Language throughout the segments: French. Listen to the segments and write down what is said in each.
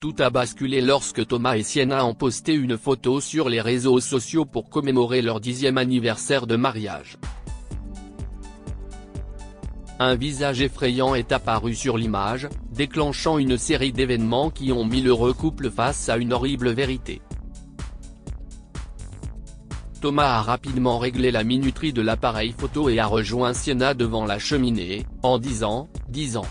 Tout a basculé lorsque Thomas et Sienna ont posté une photo sur les réseaux sociaux pour commémorer leur 10e anniversaire de mariage. Un visage effrayant est apparu sur l'image, déclenchant une série d'événements qui ont mis l'heureux couple face à une horrible vérité. Thomas a rapidement réglé la minuterie de l'appareil photo et a rejoint Sienna devant la cheminée, en disant « 10 ans ».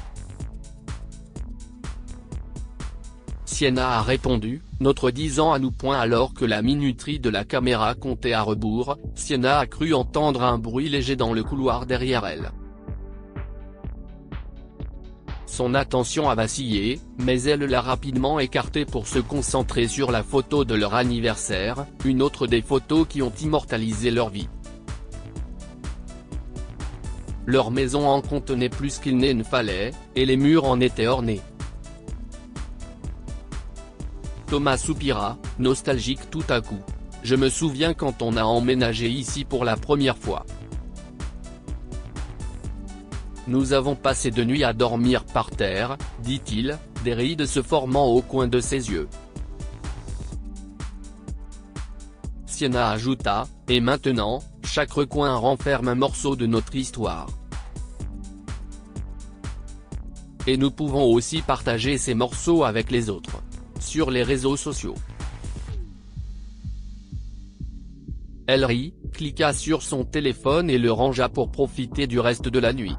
Sienna a répondu « Notre 10 ans à nous ». Alors que la minuterie de la caméra comptait à rebours, Sienna a cru entendre un bruit léger dans le couloir derrière elle. Son attention a vacillé, mais elle l'a rapidement écartée pour se concentrer sur la photo de leur anniversaire, une autre des photos qui ont immortalisé leur vie. Leur maison en contenait plus qu'il ne fallait, et les murs en étaient ornés. Thomas soupira, nostalgique tout à coup. « Je me souviens quand on a emménagé ici pour la première fois. Nous avons passé de nuits à dormir par terre », dit-il, des rides se formant au coin de ses yeux. Sienna ajouta, « Et maintenant, chaque recoin renferme un morceau de notre histoire. Et nous pouvons aussi partager ces morceaux avec les autres. Sur les réseaux sociaux. » Elle rit, cliqua sur son téléphone et le rangea pour profiter du reste de la nuit.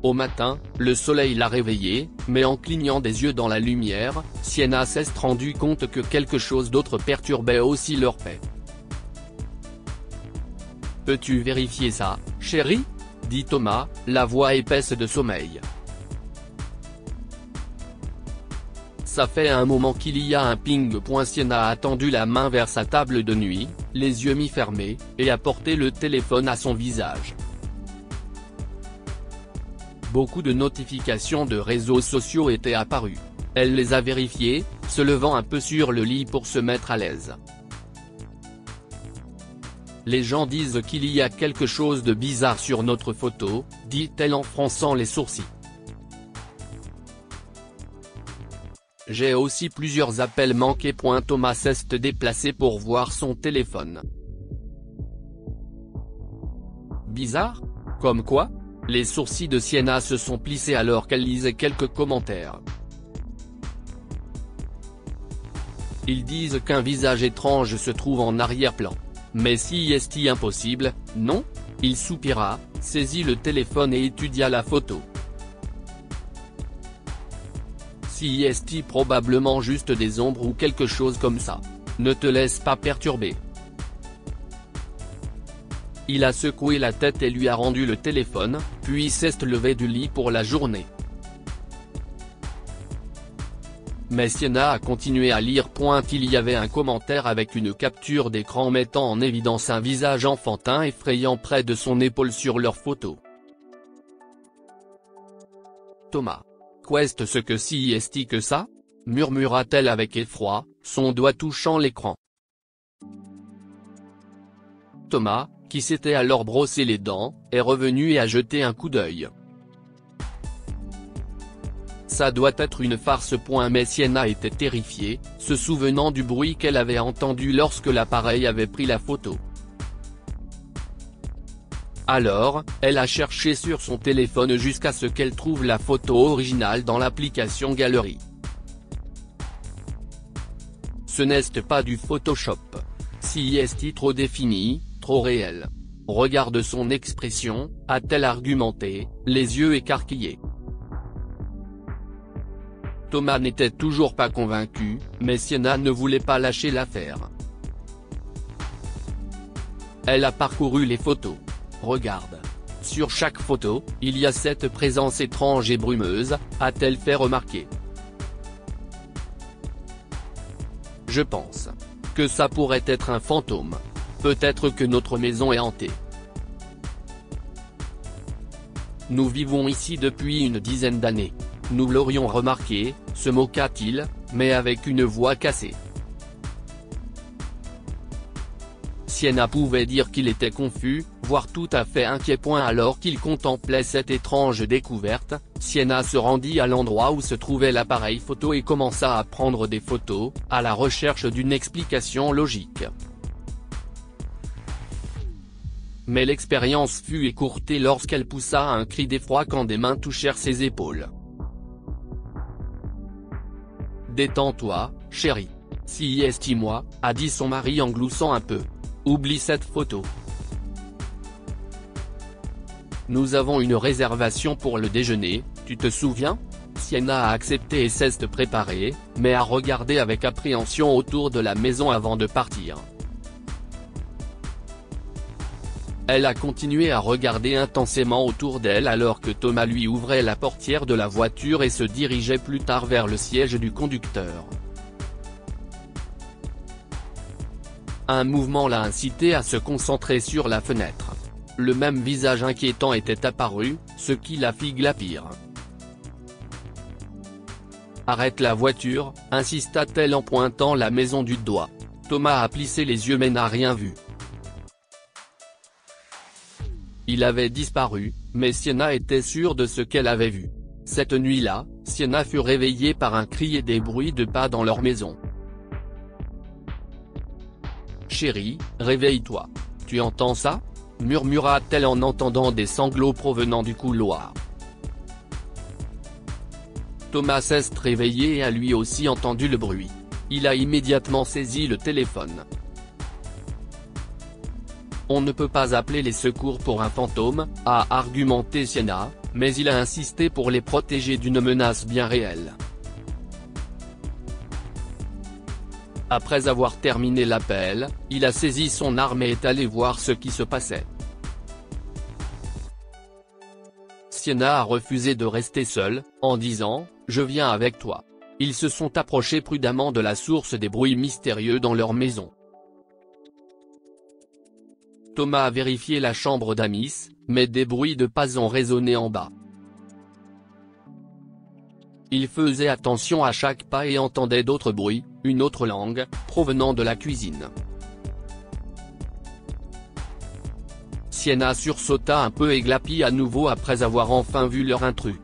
Au matin, le soleil l'a réveillée, mais en clignant des yeux dans la lumière, Sienna s'est rendu compte que quelque chose d'autre perturbait aussi leur paix. « Peux-tu vérifier ça, chérie ?» dit Thomas, la voix épaisse de sommeil. Ça fait un moment qu'il y a un ping. Sienna a tendu la main vers sa table de nuit, les yeux mi-fermés, et a porté le téléphone à son visage. Beaucoup de notifications de réseaux sociaux étaient apparues. Elle les a vérifiées, se levant un peu sur le lit pour se mettre à l'aise. Les gens disent qu'il y a quelque chose de bizarre sur notre photo, dit-elle en fronçant les sourcils. J'ai aussi plusieurs appels manqués. Thomas s'est déplacé pour voir son téléphone. Bizarre ? Comme quoi ? Les sourcils de Sienna se sont plissés alors qu'elle lisait quelques commentaires. Ils disent qu'un visage étrange se trouve en arrière-plan. Mais si est-il impossible, non ? Il soupira, saisit le téléphone et étudia la photo. Si est-il probablement juste des ombres ou quelque chose comme ça. Ne te laisse pas perturber. Il a secoué la tête et lui a rendu le téléphone, puis s'est levé du lit pour la journée. Mais Sienna a continué à lire. Il y avait un commentaire avec une capture d'écran mettant en évidence un visage enfantin effrayant près de son épaule sur leur photo. Thomas. Qu'est-ce que si est-il que ça ? Murmura-t-elle avec effroi, son doigt touchant l'écran. Thomas, qui s'était alors brossé les dents, est revenu et a jeté un coup d'œil. Ça doit être une farce. Mais Sienna était terrifiée, se souvenant du bruit qu'elle avait entendu lorsque l'appareil avait pris la photo. Alors, elle a cherché sur son téléphone jusqu'à ce qu'elle trouve la photo originale dans l'application Galerie. Ce n'est pas du Photoshop. Si est-il trop défini, trop réel. Regarde son expression, a-t-elle argumenté, les yeux écarquillés. Thomas n'était toujours pas convaincu, mais Sienna ne voulait pas lâcher l'affaire. Elle a parcouru les photos. Regarde. Sur chaque photo, il y a cette présence étrange et brumeuse, a-t-elle fait remarquer. Je pense que ça pourrait être un fantôme. Peut-être que notre maison est hantée. Nous vivons ici depuis une dizaine d'années. Nous l'aurions remarqué, se moqua-t-il, mais avec une voix cassée. Sienna pouvait dire qu'il était confus, voire tout à fait inquiet. Alors qu'il contemplait cette étrange découverte, Sienna se rendit à l'endroit où se trouvait l'appareil photo et commença à prendre des photos, à la recherche d'une explication logique. Mais l'expérience fut écourtée lorsqu'elle poussa un cri d'effroi quand des mains touchèrent ses épaules. « Détends-toi, chérie. Si estime-moi », a dit son mari en gloussant un peu. « Oublie cette photo. Nous avons une réservation pour le déjeuner, tu te souviens ?» Sienna a accepté et s'est préparée, mais a regardé avec appréhension autour de la maison avant de partir. Elle a continué à regarder intensément autour d'elle alors que Thomas lui ouvrait la portière de la voiture et se dirigeait plus tard vers le siège du conducteur. Un mouvement l'a incité à se concentrer sur la fenêtre. Le même visage inquiétant était apparu, ce qui la fit glapir. « Arrête la voiture », insista-t-elle en pointant la maison du doigt. Thomas a plissé les yeux mais n'a rien vu. Il avait disparu, mais Sienna était sûre de ce qu'elle avait vu. Cette nuit-là, Sienna fut réveillée par un cri et des bruits de pas dans leur maison. « Chérie, réveille-toi. Tu entends ça ?» murmura-t-elle en entendant des sanglots provenant du couloir. Thomas s'est réveillé et a lui aussi entendu le bruit. Il a immédiatement saisi le téléphone. « On ne peut pas appeler les secours pour un fantôme », a argumenté Sienna, mais il a insisté pour les protéger d'une menace bien réelle. Après avoir terminé l'appel, il a saisi son arme et est allé voir ce qui se passait. Sienna a refusé de rester seule, en disant « Je viens avec toi ». Ils se sont approchés prudemment de la source des bruits mystérieux dans leur maison. Thomas a vérifié la chambre d'Amis, mais des bruits de pas ont résonné en bas. Il faisait attention à chaque pas et entendait d'autres bruits, une autre langue, provenant de la cuisine. Sienna sursauta un peu et glapit à nouveau après avoir enfin vu leur intrus.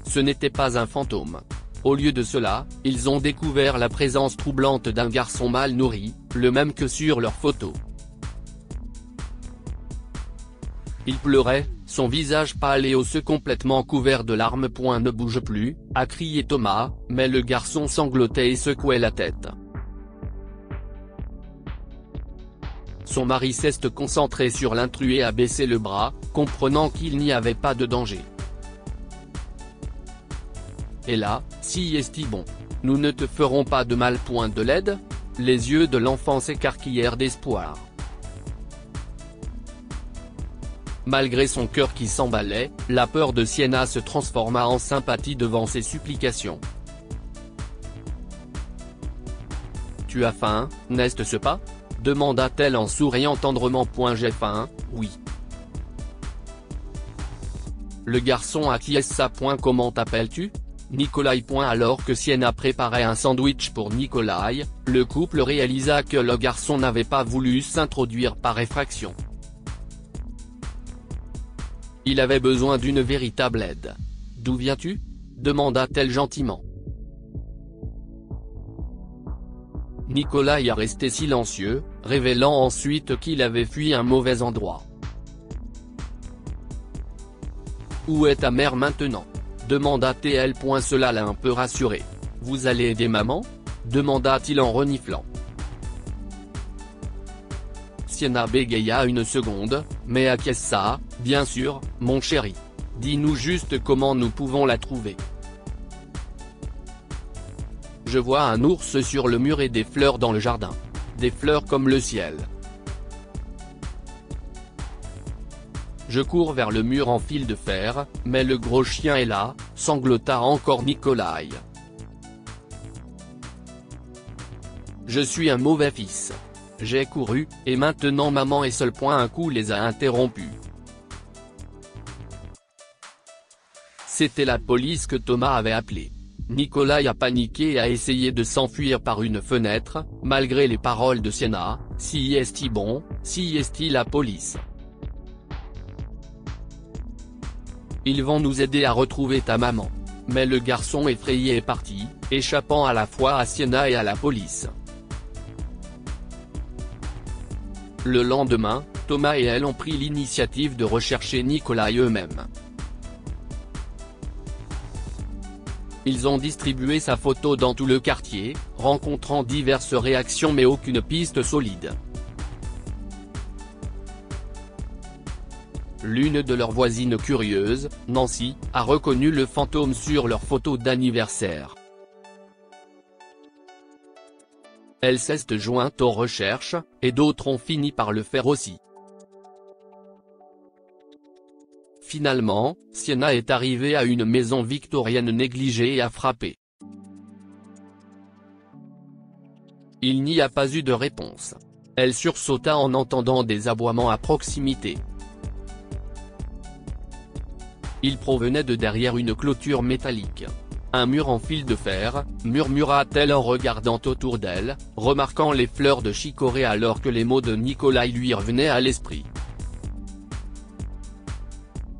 Ce n'était pas un fantôme. Au lieu de cela, ils ont découvert la présence troublante d'un garçon mal nourri, le même que sur leur photo. Il pleurait, son visage pâle et osseux complètement couvert de larmes. « Ne bouge plus », a crié Thomas, mais le garçon sanglotait et secouait la tête. Son mari s'est concentré sur l'intrus et a baissé le bras, comprenant qu'il n'y avait pas de danger. Et là, si esti bon. Nous ne te ferons pas de mal. De l'aide ? Les yeux de l'enfant s'écarquillèrent d'espoir. Malgré son cœur qui s'emballait, la peur de Sienna se transforma en sympathie devant ses supplications. « Tu as faim, n'est-ce pas ?» demanda-t-elle en souriant tendrement. « J'ai faim, oui. » Le garçon acquiesça. « Comment t'appelles-tu ? » Nikolai. Alors que Sienna préparait un sandwich pour Nikolai, le couple réalisa que le garçon n'avait pas voulu s'introduire par effraction. Il avait besoin d'une véritable aide. « D'où viens-tu » demanda-t-elle gentiment. Nikolai a resté silencieux, révélant ensuite qu'il avait fui un mauvais endroit. « Où est ta mère maintenant » demanda-t-elle. Cela l'a un peu rassuré. « Vous allez aider maman » demanda-t-il en reniflant. Sienna bégaya une seconde, mais acquiesça. « Bien sûr, mon chéri. Dis-nous juste comment nous pouvons la trouver. » Je vois un ours sur le mur et des fleurs dans le jardin. Des fleurs comme le ciel. Je cours vers le mur en fil de fer, mais le gros chien est là, sanglota encore Nikolai. Je suis un mauvais fils. J'ai couru, et maintenant maman est seule. Un coup les a interrompus. C'était la police que Thomas avait appelée. Nikolai a paniqué et a essayé de s'enfuir par une fenêtre, malgré les paroles de Sienna, « Si est-il bon, si est-il la police. Ils vont nous aider à retrouver ta maman. » Mais le garçon effrayé est parti, échappant à la fois à Sienna et à la police. Le lendemain, Thomas et elle ont pris l'initiative de rechercher Nikolai eux-mêmes. Ils ont distribué sa photo dans tout le quartier, rencontrant diverses réactions mais aucune piste solide. L'une de leurs voisines curieuses, Nancy, a reconnu le fantôme sur leur photo d'anniversaire. Elle s'est jointe aux recherches, et d'autres ont fini par le faire aussi. Finalement, Sienna est arrivée à une maison victorienne négligée et a frappé. Il n'y a pas eu de réponse. Elle sursauta en entendant des aboiements à proximité. Ils provenaient de derrière une clôture métallique. Un mur en fil de fer, murmura-t-elle en regardant autour d'elle, remarquant les fleurs de chicorée alors que les mots de Nikolai lui revenaient à l'esprit.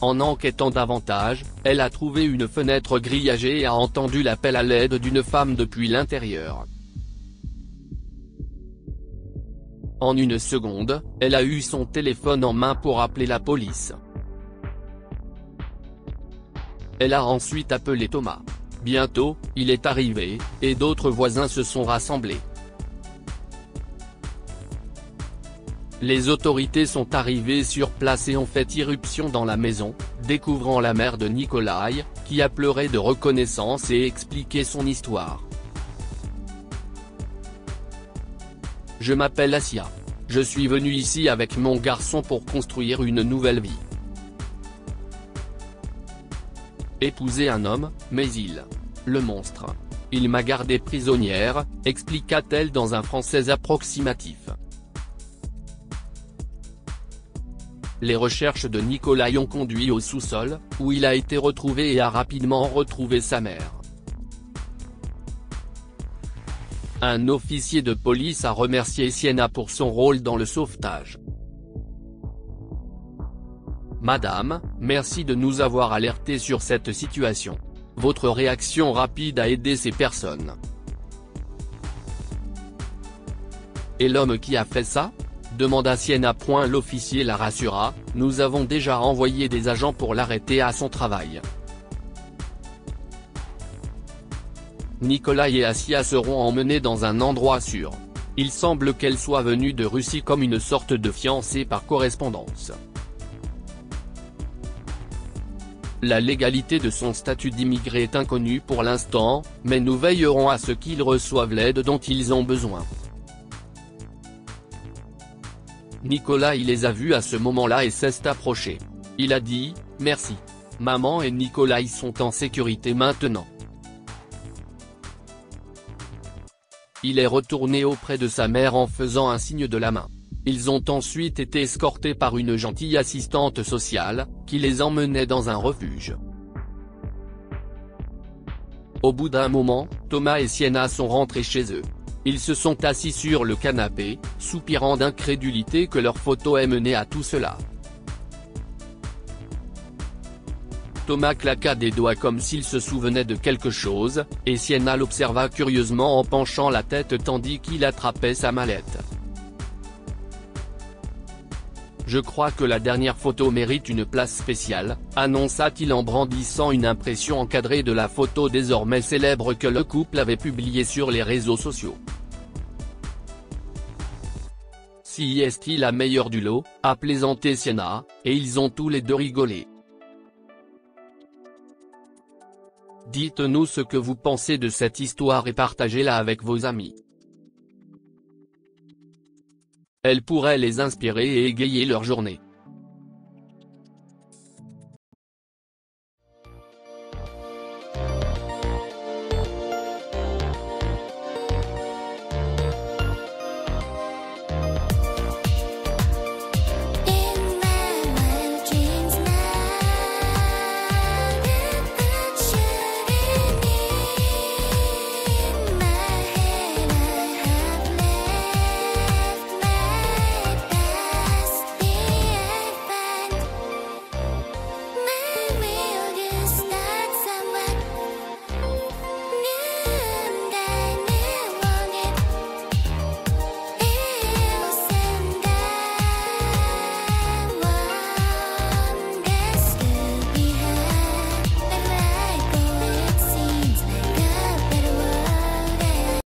En enquêtant davantage, elle a trouvé une fenêtre grillagée et a entendu l'appel à l'aide d'une femme depuis l'intérieur. En une seconde, elle a eu son téléphone en main pour appeler la police. Elle a ensuite appelé Thomas. Bientôt, il est arrivé, et d'autres voisins se sont rassemblés. Les autorités sont arrivées sur place et ont fait irruption dans la maison, découvrant la mère de Nikolai, qui a pleuré de reconnaissance et expliqué son histoire. « Je m'appelle Asia. Je suis venue ici avec mon garçon pour construire une nouvelle vie. Épouser un homme, mais le monstre. Il m'a gardée prisonnière, expliqua-t-elle dans un français approximatif. Les recherches de Nikolai ont conduit au sous-sol, où il a été retrouvé et a rapidement retrouvé sa mère. Un officier de police a remercié Sienna pour son rôle dans le sauvetage. Madame, merci de nous avoir alertés sur cette situation. Votre réaction rapide a aidé ces personnes. Et l'homme qui a fait ça ? Demanda Sienna. L'officier la rassura, nous avons déjà envoyé des agents pour l'arrêter à son travail. Nikolai et Asia seront emmenés dans un endroit sûr. Il semble qu'elle soit venue de Russie comme une sorte de fiancée par correspondance. La légalité de son statut d'immigré est inconnue pour l'instant, mais nous veillerons à ce qu'ils reçoivent l'aide dont ils ont besoin. Nikolai les a vus à ce moment-là et s'est approché. Il a dit « Merci. Maman et Nikolai sont en sécurité maintenant. » Il est retourné auprès de sa mère en faisant un signe de la main. Ils ont ensuite été escortés par une gentille assistante sociale, qui les emmenait dans un refuge. Au bout d'un moment, Thomas et Sienna sont rentrés chez eux. Ils se sont assis sur le canapé, soupirant d'incrédulité que leur photo ait mené à tout cela. Thomas claqua des doigts comme s'il se souvenait de quelque chose, et Sienna l'observa curieusement en penchant la tête tandis qu'il attrapait sa mallette. « Je crois que la dernière photo mérite une place spéciale », annonça-t-il en brandissant une impression encadrée de la photo désormais célèbre que le couple avait publiée sur les réseaux sociaux. « Si est-il la meilleure du lot », a plaisanté Sienna, et ils ont tous les deux rigolé. Dites-nous ce que vous pensez de cette histoire et partagez-la avec vos amis. Elle pourrait les inspirer et égayer leur journée.